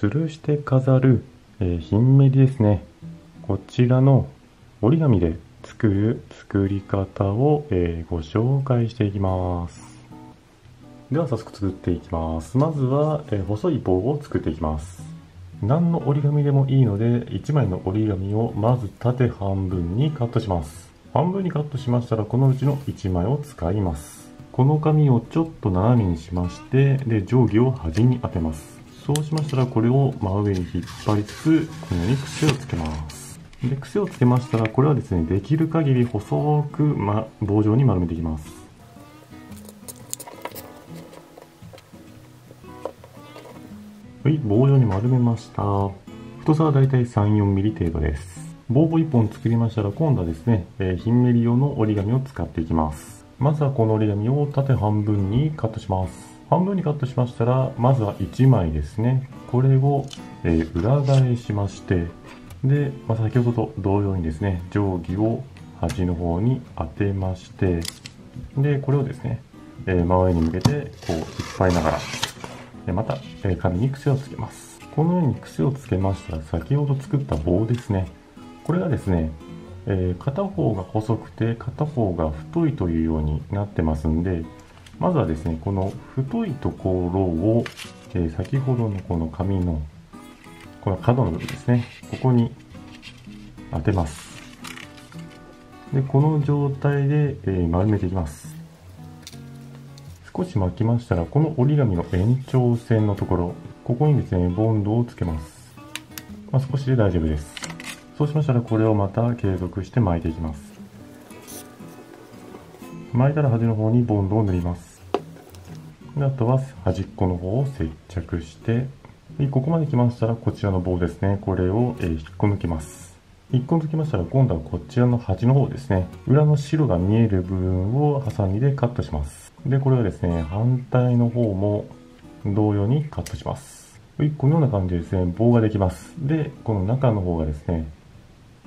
吊るして飾る、ヒンメリですね。こちらの折り紙で作る作り方を、ご紹介していきます。では早速作っていきます。まずは、細い棒を作っていきます。何の折り紙でもいいので、1枚の折り紙をまず縦半分にカットします。半分にカットしましたら、このうちの1枚を使います。この紙をちょっと斜めにしまして、で定規を端に当てます。そうしましたら、これを真上に引っ張りつつ、このように癖をつけます。で癖をつけましたら、これはですね、できる限り細く、棒状に丸めていきます。はい、棒状に丸めました。太さはだいたい 3、4 ミリ程度です。棒を1本作りましたら、今度はですね、ヒンメリ用の折り紙を使っていきます。まずはこの折り紙を縦半分にカットします。半分にカットしましたら、まずは1枚ですね。これを、裏返しまして、で、先ほどと同様にですね、定規を端の方に当てまして、で、これをですね、真上に向けてこう引っ張りながら、また、紙に癖をつけます。このように癖をつけましたら、先ほど作った棒ですね。これがですね、片方が細くて片方が太いというようになってますんで、まずはですね、この太いところを、先ほどのこの紙のこの角の部分ですね、ここに当てます。で、この状態で、丸めていきます。少し巻きましたら、この折り紙の延長線のところ、ここにですね、ボンドをつけます。少しで大丈夫です。そうしましたら、これをまた継続して巻いていきます。巻いたら端の方にボンドを塗ります。であとは端っこの方を接着して、ここまで来ましたら、こちらの棒ですね、これを、引っこ抜きます。引っこ抜きましたら、今度はこちらの端の方ですね、裏の白が見える部分をハサミでカットします。で、これはですね、反対の方も同様にカットします。このような感じでですね、棒ができます。で、この中の方がですね、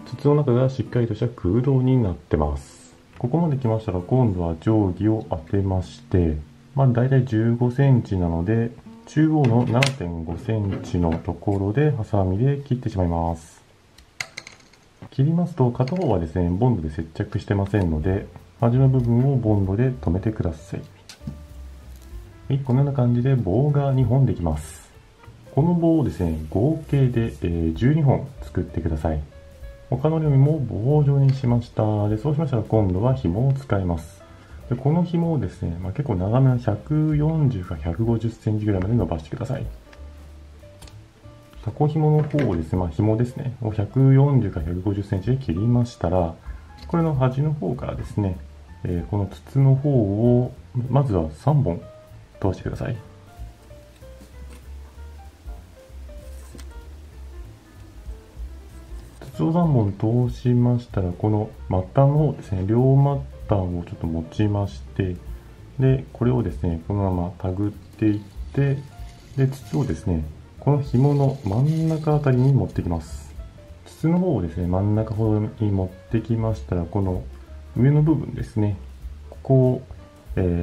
筒の中がしっかりとした空洞になってます。ここまで来ましたら、今度は定規を当てまして、だいたい15センチなので、中央の 7.5 センチのところでハサミで切ってしまいます。切りますと、片方はですね、ボンドで接着してませんので、端の部分をボンドで留めてください。このような感じで棒が2本できます。この棒をですね、合計で12本作ってください。他の折り紙も棒状にしました。で、そうしましたら今度は紐を使います。で、この紐をですね、結構長めの140か150センチぐらいまで伸ばしてください。タコ紐の方をですね、紐ですね、を140か150センチで切りましたら、これの端の方からですね、この筒の方をまずは3本通してください。筒を3本通しましたら、この末端の方ですね、両末端をちょっと持ちまして、で、これをですね、このまま手繰っていって、で、筒をですね、この紐の真ん中あたりに持ってきます。筒の方をですね、真ん中ほどに持ってきましたら、この上の部分ですね、ここを、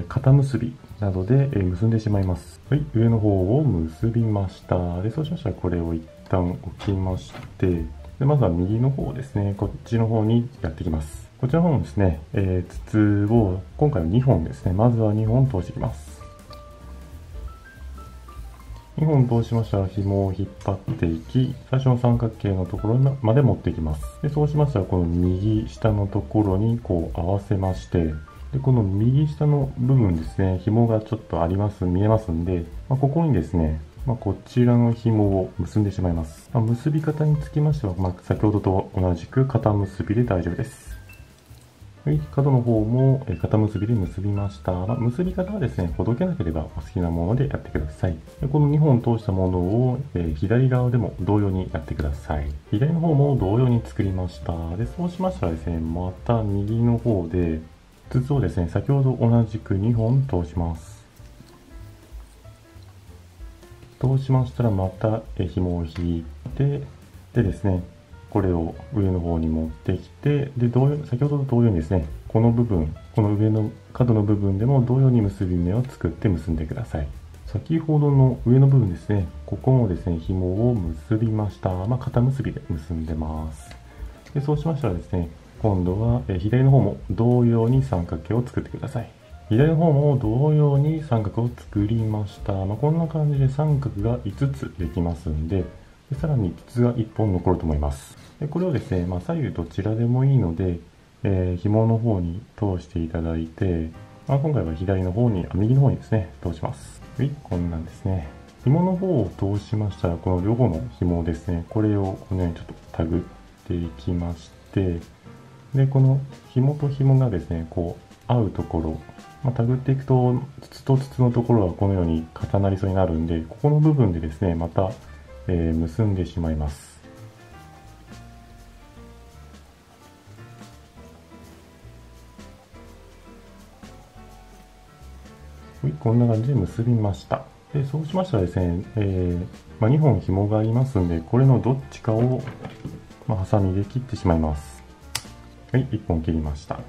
肩結びなどで、結んでしまいます。はい、上の方を結びました。で、そうしましたらこれを一旦置きまして、でまずは右の方ですね、こっちの方にやっていきます。こちらの方もですね、筒を今回は2本ですね、まずは2本通していきます。2本通しましたら紐を引っ張っていき、最初の三角形のところまで持っていきます。でそうしましたら、この右下のところにこう合わせまして、でこの右下の部分ですね、紐がちょっとあります、見えますんで、ここにですね、こちらの紐を結んでしまいます。結び方につきましては、先ほどと同じく肩結びで大丈夫です。はい、角の方も肩結びで結びました。結び方はですね、ほどけなければお好きなものでやってください。でこの2本通したものを、左側でも同様にやってください。左の方も同様に作りました。でそうしましたらですね、また右の方で筒をですね、先ほど同じく2本通します。通しましたらまた紐を引いて、でですね、これを上の方に持ってきて、で先ほどと同様にですね、この部分、この上の角の部分でも同様に結び目を作って結んでください。先ほどの上の部分ですね、ここもですね、紐を結びました。肩結びで結んでます。で、そうしましたらですね、今度は左の方も同様に三角形を作ってください。左の方も同様に三角を作りました。こんな感じで三角が5つできますんで、さらに筒が1本残ると思います。で、これをですね、左右どちらでもいいので、紐の方に通していただいて、今回は左の方に、右の方にですね、通します。はい、こんなんですね。紐の方を通しましたら、この両方の紐ですね、これをこのようにちょっとタグっていきまして、で、この紐と紐がですね、こう、合うところ、タグっていくと、筒と筒のところはこのように重なりそうになるんで、ここの部分でですね、また、結んでしまいます。はい、こんな感じで結びました。で、そうしましたらですね、2本紐がありますんで、これのどっちかを、ハサミで切ってしまいます。はい、1本切りました。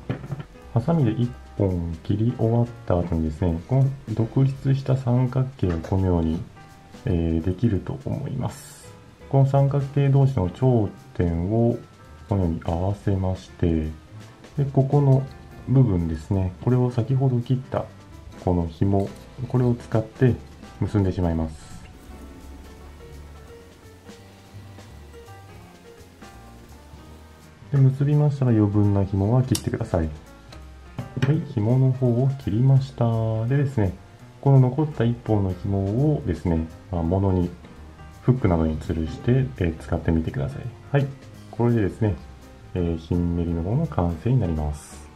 ハサミで1本切り終わった後にですね、この独立した三角形がこのように、できると思います。この三角形同士の頂点をこのように合わせまして、で、ここの部分ですね、これを先ほど切ったこの紐、これを使って結んでしまいます。で、結びましたら余分な紐は切ってください。はい、紐の方を切りました。でですね、この残った1本の紐をですね、物に、フックなどに吊るして、使ってみてください。はい、これでですね、ひんめりの方の完成になります。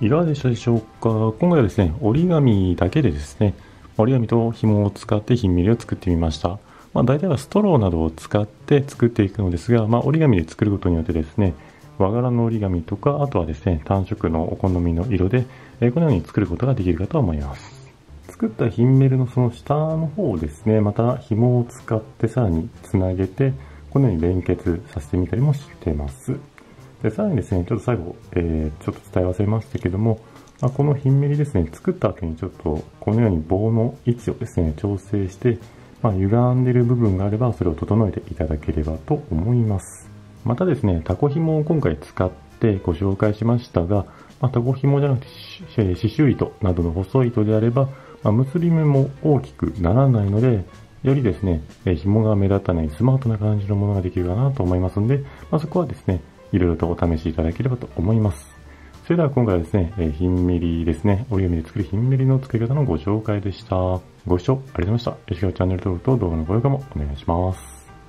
いかがでしたでしょうか。今回はですね、折り紙だけでですね、折り紙と紐を使ってひんめりを作ってみました。大体はストローなどを使って作っていくのですが、折り紙で作ることによってですね、和柄の折り紙とか、あとはですね、単色のお好みの色で、このように作ることができるかと思います。作ったヒンメルのその下の方をですね、また紐を使ってさらにつなげて、このように連結させてみたりもしています。で、さらにですね、ちょっと最後、ちょっと伝え忘れましたけども、このヒンメリですね、作った後にちょっとこのように棒の位置をですね、調整して、歪んでいる部分があればそれを整えていただければと思います。またですね、タコ紐を今回使ってご紹介しましたが、タコ紐じゃなくて刺繍糸などの細い糸であれば、結び目も大きくならないので、よりですね、紐が目立たないスマートな感じのものができるかなと思いますので、そこはですね、いろいろとお試しいただければと思います。それでは今回はですね、ひんめりですね、折り紙で作るひんめりの作り方のご紹介でした。ご視聴ありがとうございました。よろしければチャンネル登録と動画のご評価もお願いします。